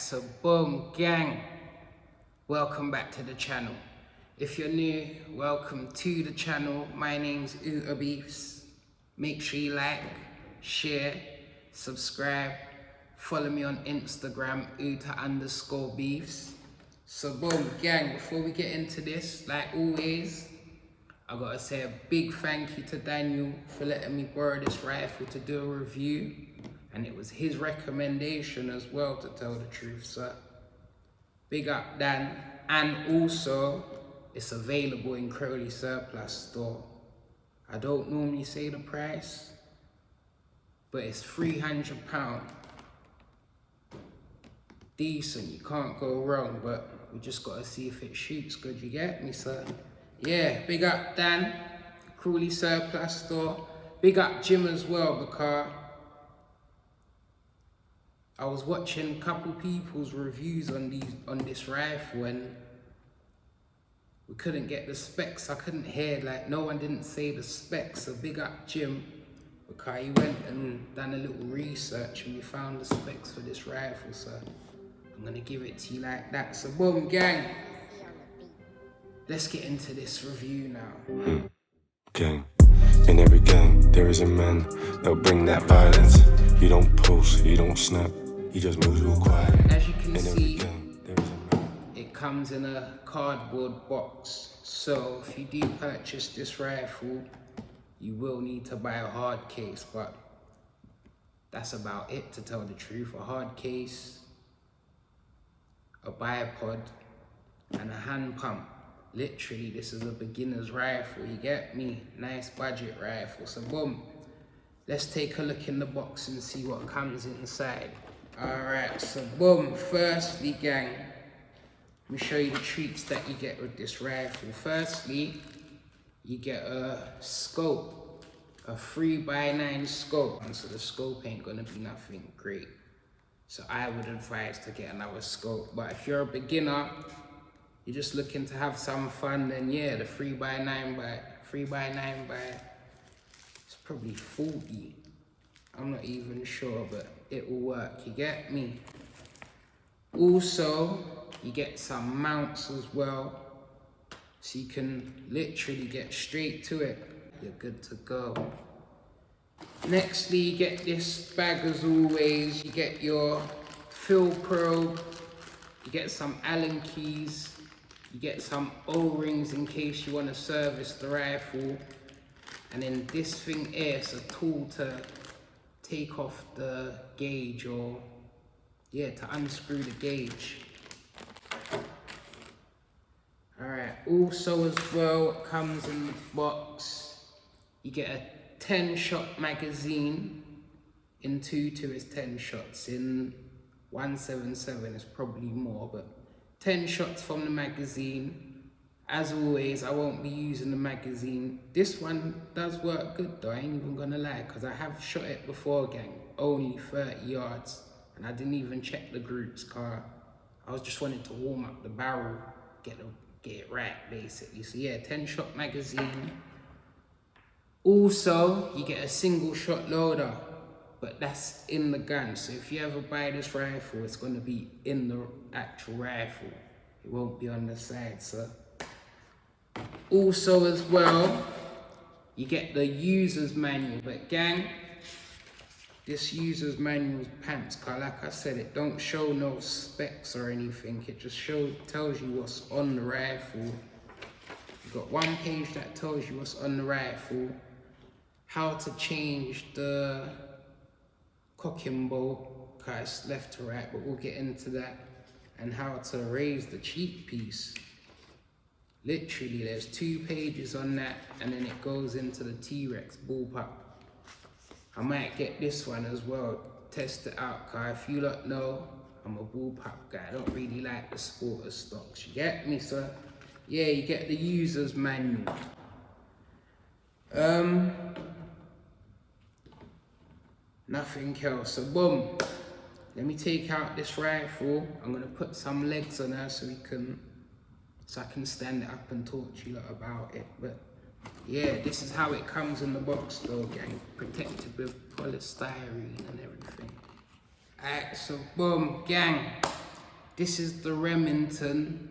Alright, so boom, gang. Welcome back to the channel. If you're new, welcome to the channel. My name's Uta Beefs. Make sure you like, share, subscribe. Follow me on Instagram, Uta_Beefs. So boom, gang, before we get into this, like always, I gotta say a big thank you to Daniel for letting me borrow this rifle to do a review. And it was his recommendation as well, to tell the truth, so big up Dan. And also, it's available in Crawley Surplus Store. I don't normally say the price, but it's £300. Decent, you can't go wrong, but we just gotta see if it shoots good, you get me? So yeah, big up Dan, Crawley Surplus Store. Big up Jim as well, because I was watching a couple people's reviews on this rifle and we couldn't get the specs. I couldn't hear, like no one didn't say the specs. So big up Jim, because he went and done a little research and we found the specs for this rifle. So I'm gonna give it to you like that. So boom, gang, let's get into this review now. Gang. In every gang, there is a man that'll bring that violence. He don't post, he don't snap, he just moves real quiet. As you can see, gang, there is a man. It comes in a cardboard box. So if you do purchase this rifle, you will need to buy a hard case, but that's about it, to tell the truth. A hard case, a bipod, and a hand pump. Literally, this is a beginner's rifle, you get me? Nice budget rifle. So boom, let's take a look in the box and see what comes inside. Alright, so boom, firstly gang, let me show you the treats that you get with this rifle. Firstly, you get a scope, a 3x9 scope. And so the scope ain't gonna be nothing great, so I would advise to get another scope. But if you're a beginner, you're just looking to have some fun, then yeah, the 3x9 by it's probably 40. I'm not even sure, but it will work, you get me? Also, you get some mounts as well, so you can literally get straight to it. You're good to go. Nextly, you get this bag as always. You get your fill probe, you get some Allen keys, you get some O-rings in case you want to service the rifle. And then this thing here is a tool to take off the gauge, or yeah, to unscrew the gauge. Alright, also as well, it comes in the box, you get a 10-shot magazine. In 2.2 is 10 shots, in 177 is probably more, but 10 shots from the magazine. As always, I won't be using the magazine. This one does work good though, I ain't even gonna lie, because I have shot it before, gang, only 30 yards, and I didn't even check the groups, car. I was just wanting to warm up the barrel, get it right, basically. So yeah, 10-shot magazine. Also, you get a single shot loader, but that's in the gun. So if you ever buy this rifle, it's gonna be in the actual rifle. It won't be on the side, so. Also as well, you get the user's manual. But gang, this user's manual's pants, cause like I said, it don't show no specs or anything. It just tells you what's on the rifle. You've got one page that tells you what's on the rifle, how to change the cocking bolt, cause it's left to right, but we'll get into that, and how to raise the cheek piece. Literally, there's 2 pages on that, and then it goes into the T-REX bullpup. I might get this one as well, test it out, cause if you lot know, I'm a bullpup guy. I don't really like the sporter stocks, you get me? So yeah, you get the user's manual. Nothing else. So boom, let me take out this rifle. I'm gonna put some legs on her so I can stand it up and talk to you lot about it. But yeah, this is how it comes in the box though, gang. Protected with polystyrene and everything. Alright, so boom, gang. This is the Remington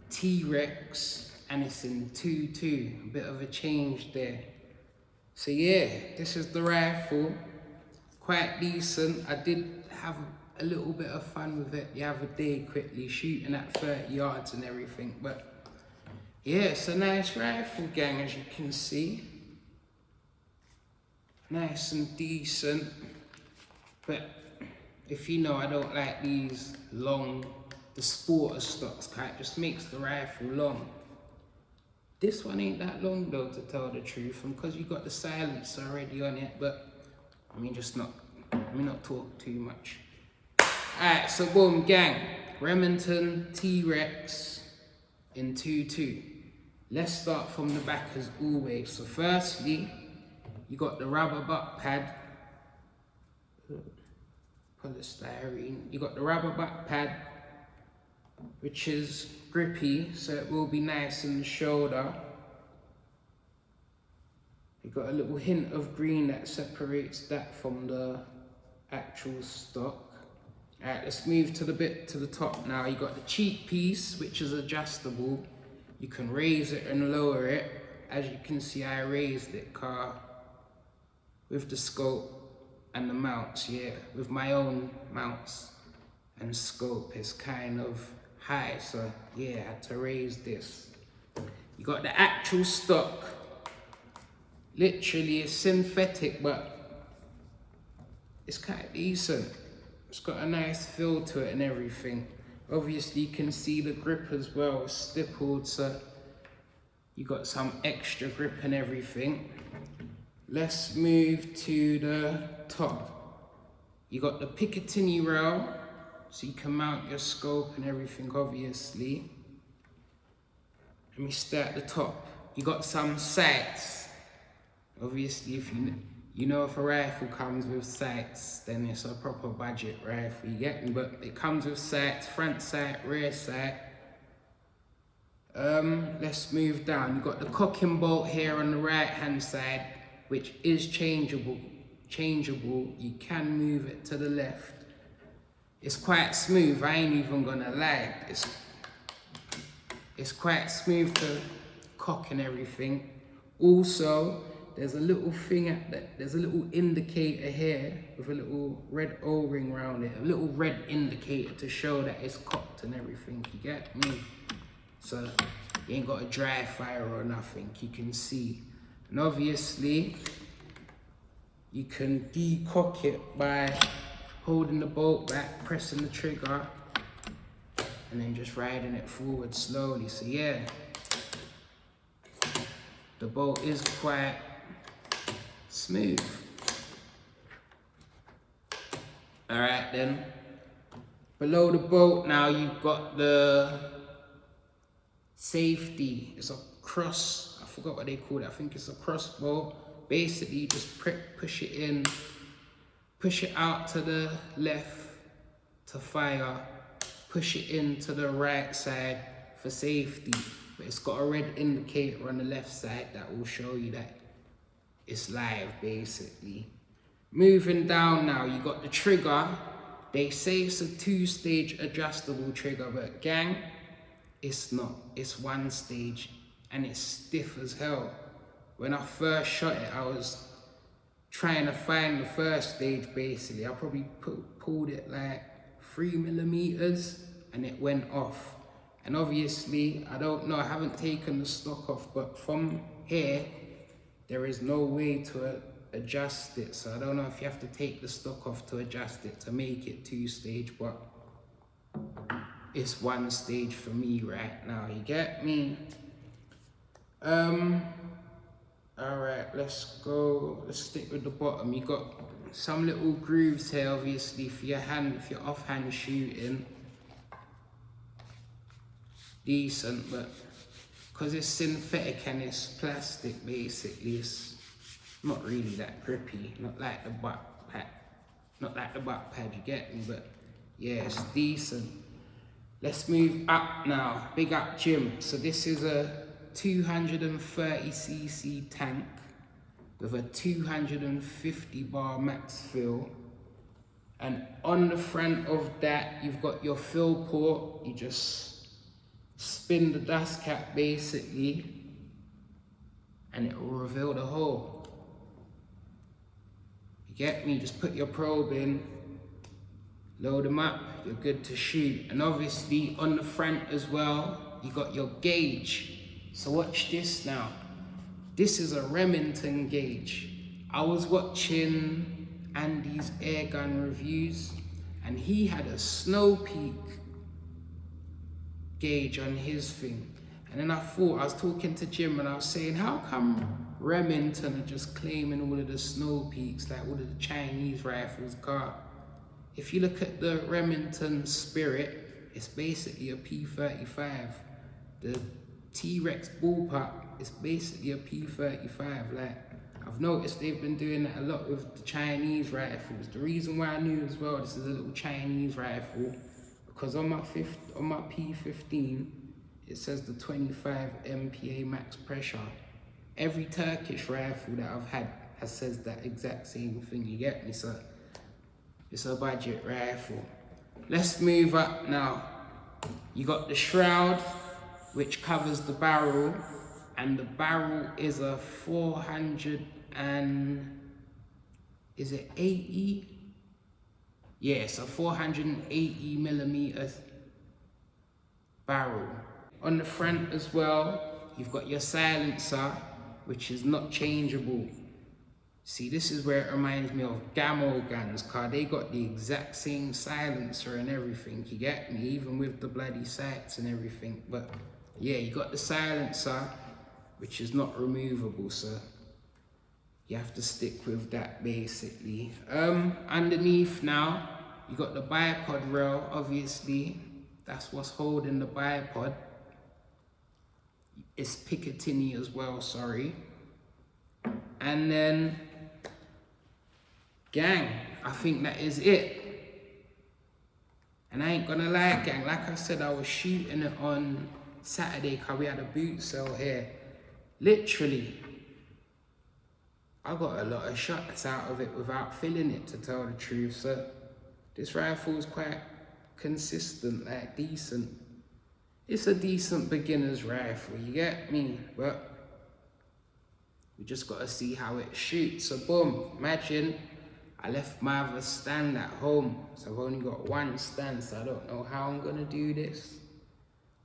T-REX, and it's in 2.2, a bit of a change there. So yeah, this is the rifle, quite decent. I did have a little bit of fun with it the other day quickly, shooting at 30 yards and everything, but yeah, it's a nice rifle, gang, as you can see. Nice and decent, but if you know, I don't like these long, the sporter stocks, it just makes the rifle long. This one ain't that long though, to tell the truth, and because you got the silencer already on it, but let me not talk too much. Alright, so boom, gang, Remington T-REX in 2.2. Let's start from the back as always. So firstly, you got the rubber butt pad, polystyrene. You got the rubber butt pad, which is grippy, so it will be nice in the shoulder. You got a little hint of green that separates that from the actual stock. Alright, let's move to the bit to the top now. You got the cheek piece, which is adjustable. You can raise it and lower it. As you can see, I raised it with the scope and the mounts, yeah. With my own mounts and scope, it's kind of high, so yeah, I had to raise this. You got the actual stock. Literally, it's synthetic, but it's kind of decent. It's got a nice feel to it and everything. Obviously, you can see the grip as well, it's stippled, so you got some extra grip and everything. Let's move to the top. You got the Picatinny rail, so you can mount your scope and everything, obviously. Let me start at the top. You got some sights. Obviously, if you know if a rifle comes with sights, then it's a proper budget rifle, you get me? But it comes with sights, front sight, rear sight. Let's move down. You got the cocking bolt here on the right hand side, which is changeable. You can move it to the left. It's quite smooth, I ain't even gonna lie. It's quite smooth to cock and everything. Also, there's a little thing there's a little indicator here with a little red O-ring around it, a little red indicator to show that it's cocked and everything, you get me? So you ain't got a dry fire or nothing, you can see. And obviously, you can decock it by holding the bolt back, pressing the trigger, and then just riding it forward slowly. So yeah, the bolt is quite smooth. Alright then, below the bolt now you've got the safety. It's a cross, I forgot what they call it, I think it's a crossbow. Basically you just push it in, push it out to the left to fire, push it in to the right side for safety. But it's got a red indicator on the left side that will show you that it's live, basically. Moving down now, you got the trigger. They say it's a 2-stage adjustable trigger, but gang, it's not. It's 1 stage and it's stiff as hell. When I first shot it, I was trying to find the first stage, basically. I probably pulled it like 3mm and it went off. And obviously, I don't know, I haven't taken the stock off, but from here, there is no way to adjust it. So I don't know if you have to take the stock off to adjust it to make it 2-stage, but it's 1 stage for me right now, you get me? Alright, let's stick with the bottom. You got some little grooves here, obviously, for your hand, if you're offhand shooting. Decent, but because it's synthetic and it's plastic, basically, it's not really that grippy. Not like the butt pad, you get me? But yeah, it's decent. Let's move up now. Big up Jim. So this is a 230cc tank with a 250 bar max fill And on the front of that, you've got your fill port. You just spin the dust cap basically, and it will reveal the hole. You get me? Just put your probe in, load them up, you're good to shoot. And obviously on the front as well, you got your gauge. So watch this now. This is a Remington gauge. I was watching Andy's air gun reviews, and he had a snow peak gauge on his thing. And then I was talking to Jim and I was saying, how come Remington are just claiming all of the snow peaks, like all of the Chinese rifles car? If you look at the Remington Spirit, it's basically a P35. The T-Rex bullpup is basically a P35. Like, I've noticed they've been doing that a lot with the Chinese rifles. The reason why I knew as well this is a little Chinese rifle, because on my P15, it says the 25 MPa max pressure. Every Turkish rifle that I've had says that exact same thing, you get me? So it's a budget rifle. Let's move up now. You got the shroud, which covers the barrel, and the barrel is a 480? Yeah, it's a 480 millimeters barrel. On the front as well, you've got your silencer, which is not changeable. See, this is where it reminds me of Gamo guns, cause they got the exact same silencer and everything, you get me? Even with the bloody sights and everything. But yeah, you got the silencer, which is not removable, so you have to stick with that basically. Underneath now, you got the bipod rail, obviously. That's what's holding the bipod. It's Picatinny as well, sorry. And then, gang, I think that is it. And I ain't gonna lie, gang, like I said, I was shooting it on Saturday because we had a boot sale here. Literally, I got a lot of shots out of it without filling it, to tell the truth. So this rifle is quite consistent, like decent. It's a decent beginner's rifle, you get me? But we just gotta see how it shoots. So boom, imagine I left my other stand at home. So I've only got one stand, so I don't know how I'm gonna do this.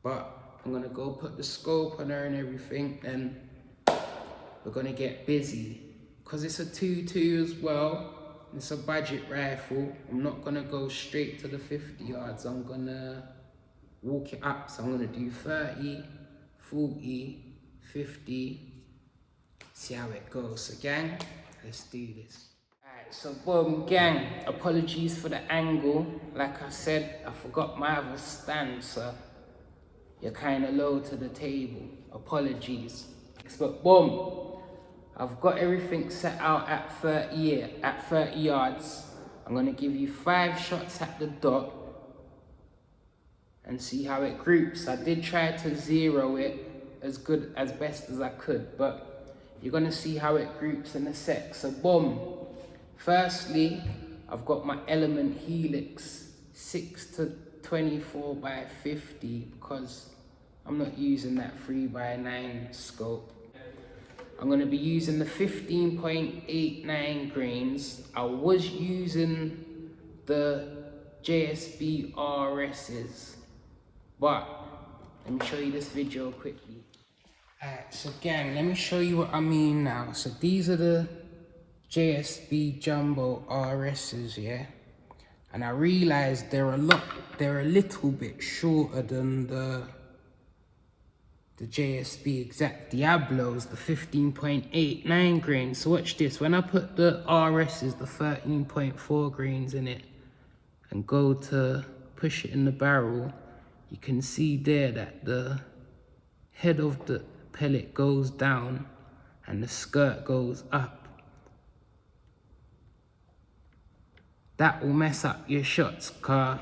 But I'm gonna go put the scope on her and everything, and we're gonna get busy. Cause it's a 2.2 as well. It's a budget rifle. I'm not gonna go straight to the 50 yards. I'm gonna walk it up. So I'm gonna do 30, 40, 50. See how it goes. So gang, let's do this. Alright, so boom, gang. Apologies for the angle. Like I said, I forgot my other stand, so you're kind of low to the table. Apologies. But boom, I've got everything set out at 30 yards. I'm gonna give you 5 shots at the dot and see how it groups. I did try to zero it as best as I could, but you're gonna see how it groups in a sec. So boom. Firstly, I've got my Element Helix 6-24 by 50 because I'm not using that 3x9 scope. I'm going to be using the 15.89 grains. I was using the JSB RSs, but let me show you this video quickly. Alright, so gang, let me show you what I mean now. So these are the JSB Jumbo RSs, yeah? And I realized they're a little bit shorter than the JSB Exact Diablos, the 15.89 grains. So watch this, when I put the RSs, the 13.4 grains in it, and go to push it in the barrel, you can see there that the head of the pellet goes down and the skirt goes up. That will mess up your shots, cause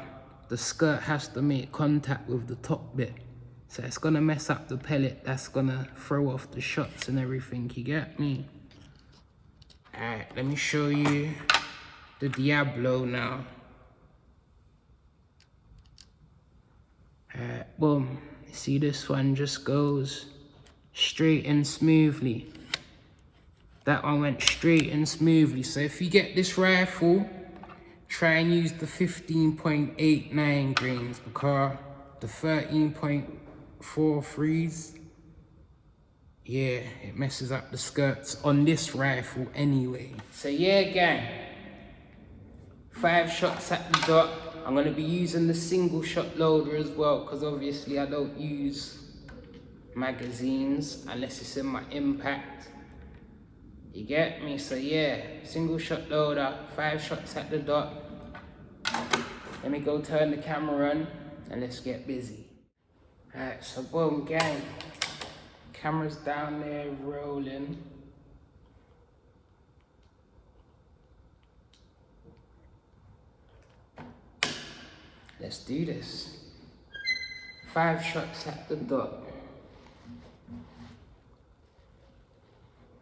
the skirt has to make contact with the top bit. So it's gonna mess up the pellet, that's gonna throw off the shots and everything, you get me? Alright, let me show you the Diablo now. boom. See, this one just goes straight and smoothly. That one went straight and smoothly. So if you get this rifle, try and use the 15.89 grains, because the 13.43s, yeah, it messes up the skirts on this rifle anyway. So yeah, gang, 5 shots at the dot. I'm gonna be using the single shot loader as well, because obviously I don't use magazines unless it's in my impact. You get me? So yeah, single shot loader, 5 shots at the dot. Let me go turn the camera on and let's get busy. Alright, so boom, gang. Camera's down there rolling. Let's do this. 5 shots at the dot.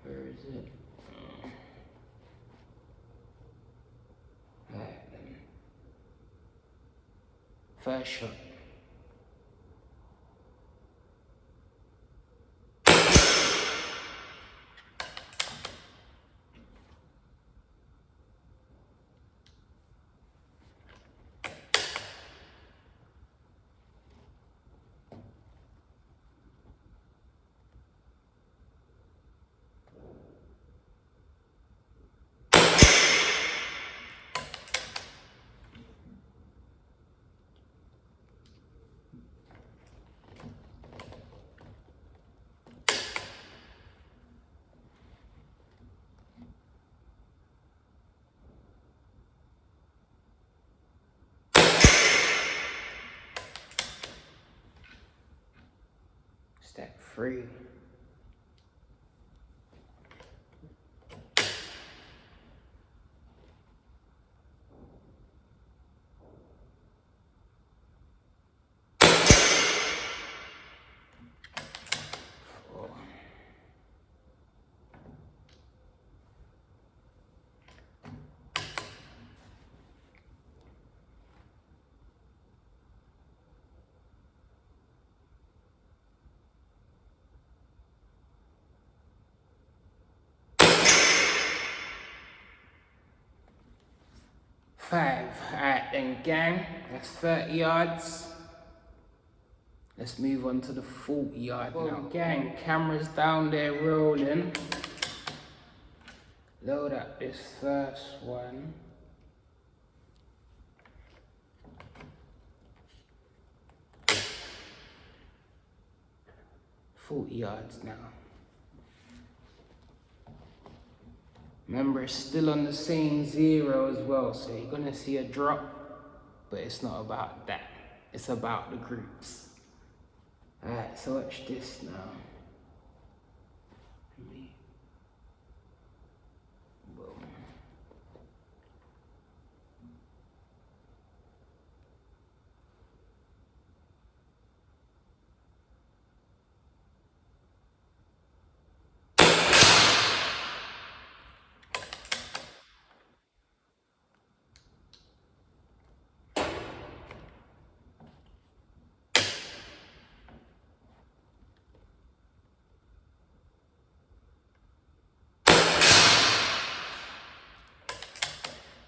Where is it? Alright then. First shot. Step 3. Five. Alright then, gang, that's 30 yards. Let's move on to the 40 yard now. Gang, camera's down there rolling. Load up this first one. $40 yards now. Remember, it's still on the same 0 as well, so you're gonna see a drop, but it's not about that. It's about the groups. Alright, so watch this now. Boom.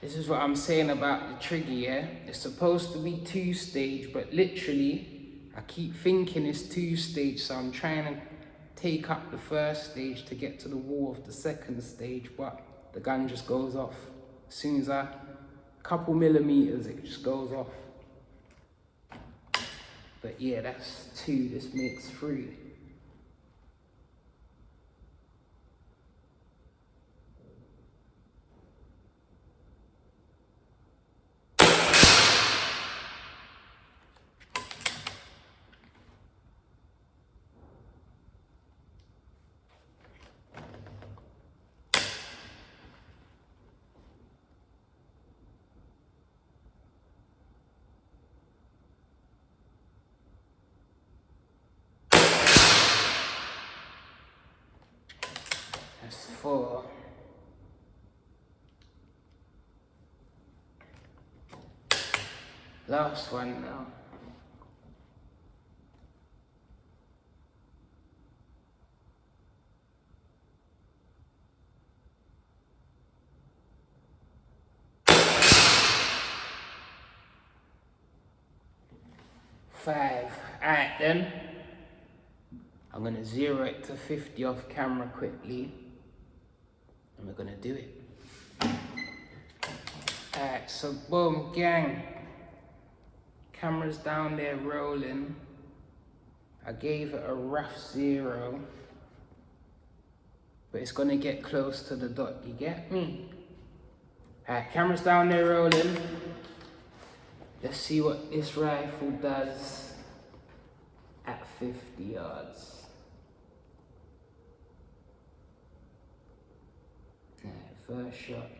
This is what I'm saying about the trigger, yeah? It's supposed to be 2-stage, but literally, I keep thinking it's 2-stage, so I'm trying to take up the first stage to get to the wall of the second stage, but the gun just goes off. As soon as a couple millimeters, it just goes off. But yeah, that's 2, this makes 3. That's 4. Last one now. 5. Alright then. I'm gonna 0 it to 50 off camera quickly. And we're gonna do it. Alright, so boom, gang. Camera's down there rolling. I gave it a rough 0. But it's gonna get close to the dot, you get me? Alright, camera's down there rolling. Let's see what this rifle does at 50 yards. Alright, first shot.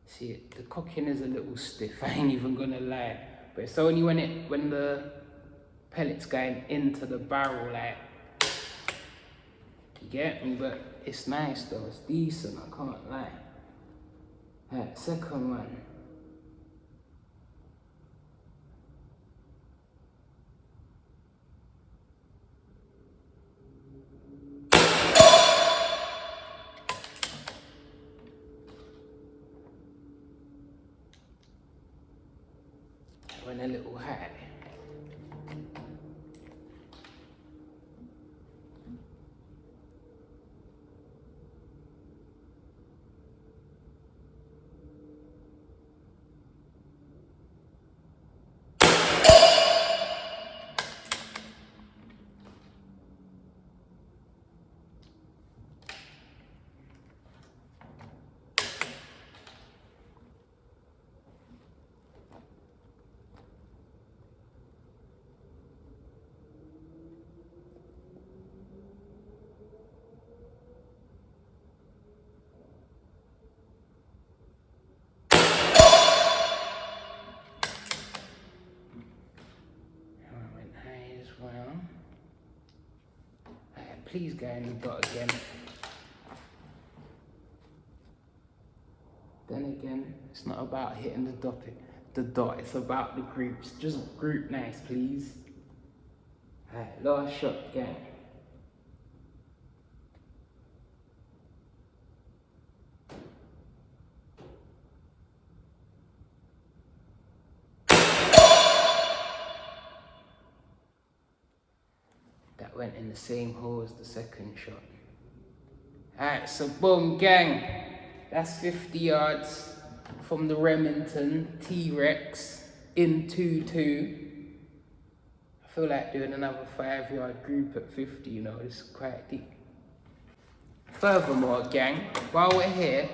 See, the cocking is a little stiff, I ain't even gonna lie. But it's only when the pellet's going into the barrel, like, you get me? But it's nice though, it's decent, I can't lie. Alright, second one. Went a little high. Please go in the dot again. Then again, it's not about hitting the dot, it's about the groups. Just group nice, please. Alright, last shot again. Went in the same hole as the second shot. Alright, so boom, gang. That's 50 yards from the Remington T-REX in 2-2. I feel like doing another 5-yard group at 50, you know, it's quite deep. Furthermore, gang, while we're here,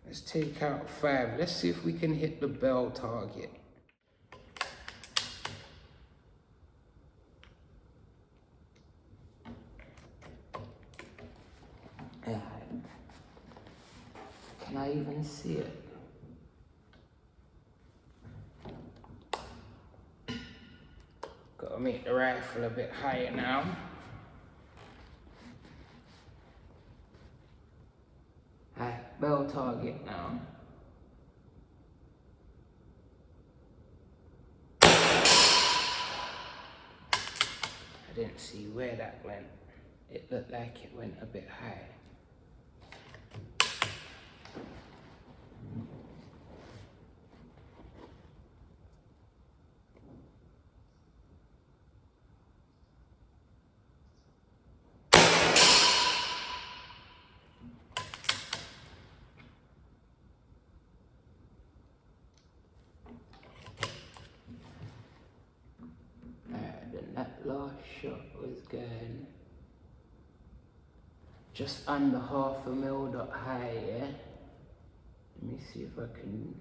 let's take out 5. Let's see if we can hit the bell target. Can I even see it? Gotta make the rifle a bit higher now. Alright, bell target now. I didn't see where that went. It looked like it went a bit high. That last shot was going just under 0.5 mil dot high, yeah? Let me see if I can...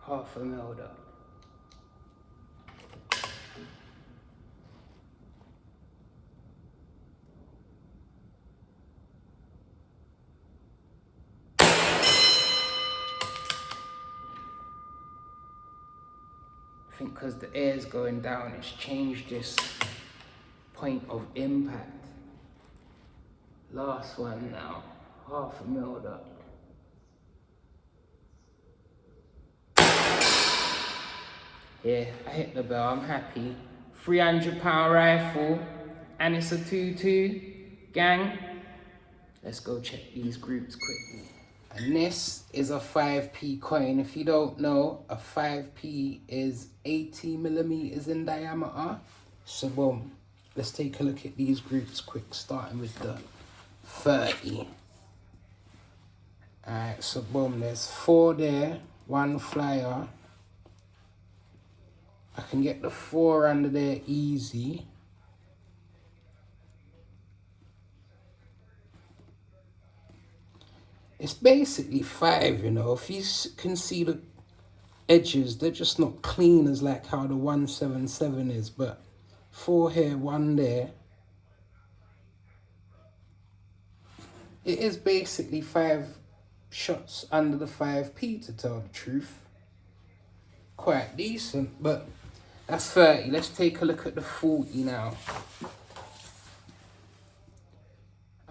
Half a mil dot. I think because the air's going down, it's changed this point of impact. Last one now, 1/2 mil up. Yeah, I hit the bell, I'm happy. £300 rifle, and it's a 2-2. Gang, let's go check these groups quickly. And this is a 5p coin. If you don't know, a 5p is 80mm in diameter. So boom, let's take a look at these groups quick, starting with the 30. Alright, so boom, there's 4 there, 1 flyer. I can get the 4 under there easy. It's basically 5, you know. If you can see the edges, they're just not clean as like how the 177 is, but 4 here, 1 there. It is basically 5 shots under the 5p, to tell the truth. Quite decent, but that's 30. Let's take a look at the 40 now.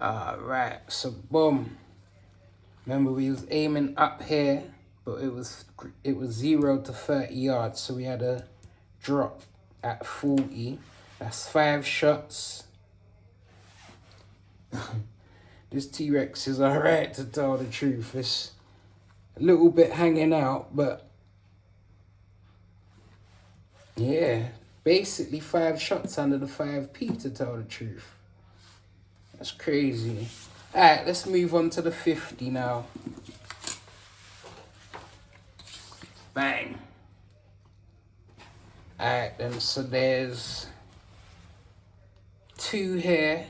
Alright, so boom. Remember, we was aiming up here, but it was 0 to 30 yards, so we had a drop at 40. That's 5 shots. This T-Rex is alright, to tell the truth. It's a little bit hanging out, but yeah, basically 5 shots under the 5p, to tell the truth. That's crazy. Alright, let's move on to the 50 now. Bang. Alright then, so there's 2 here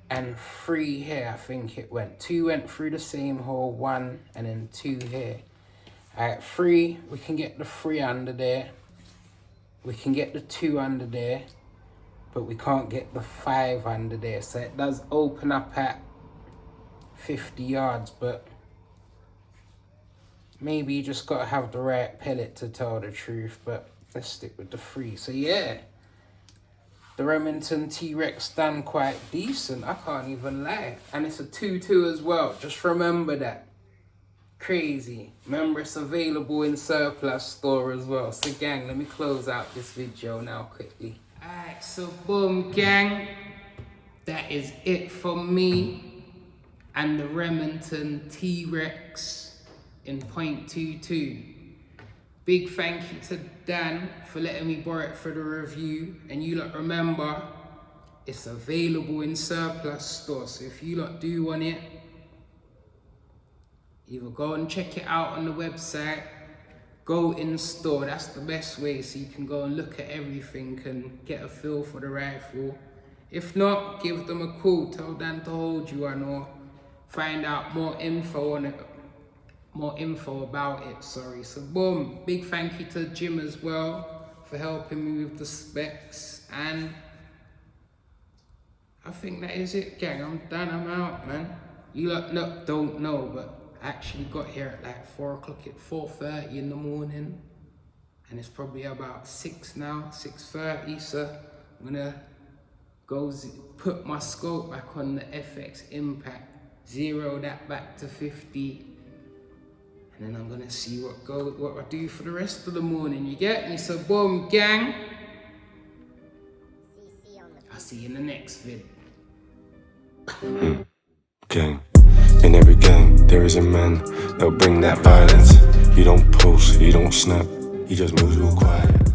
and 3 here, I think it went. 2 went through the same hole, 1, and then 2 here. Alright, 3, we can get the 3 under there. We can get the 2 under there, but we can't get the 5 under there. So it does open up at 50 yards, but maybe you just gotta have the right pellet, to tell the truth. But let's stick with the 3. So yeah, the Remington T-Rex done quite decent, I can't even lie. And it's a 2-2 as well, just remember that. Crazy. Remember, it's available in Surplus Store as well. So gang, let me close out this video now quickly. Alright, so boom gang, that is it for me and the Remington T-Rex in .22. Big thank you to Dan for letting me borrow it for the review. And you lot remember, it's available in Surplus Store. So if you lot do want it, either go and check it out on the website, go in store. That's the best way, so you can go and look at everything and get a feel for the rifle. If not, give them a call, tell Dan to hold you on, or find out more info on it, more info about it, sorry. So boom, big thank you to Jim as well for helping me with the specs. And I think that is it, gang. I'm done, I'm out, man. You lot don't know, but I actually got here at like 4 o'clock, at 4:30 in the morning, and it's probably about 6 now, 6:30. So I'm gonna go put my scope back on the FX Impact, zero that back to 50, and then I'm gonna see what I do for the rest of the morning. You get me? So boom, gang. I'll see you in the next vid. Gang. In every gang, there is a man that'll bring that violence. He don't post, he don't snap, he just moves real quiet.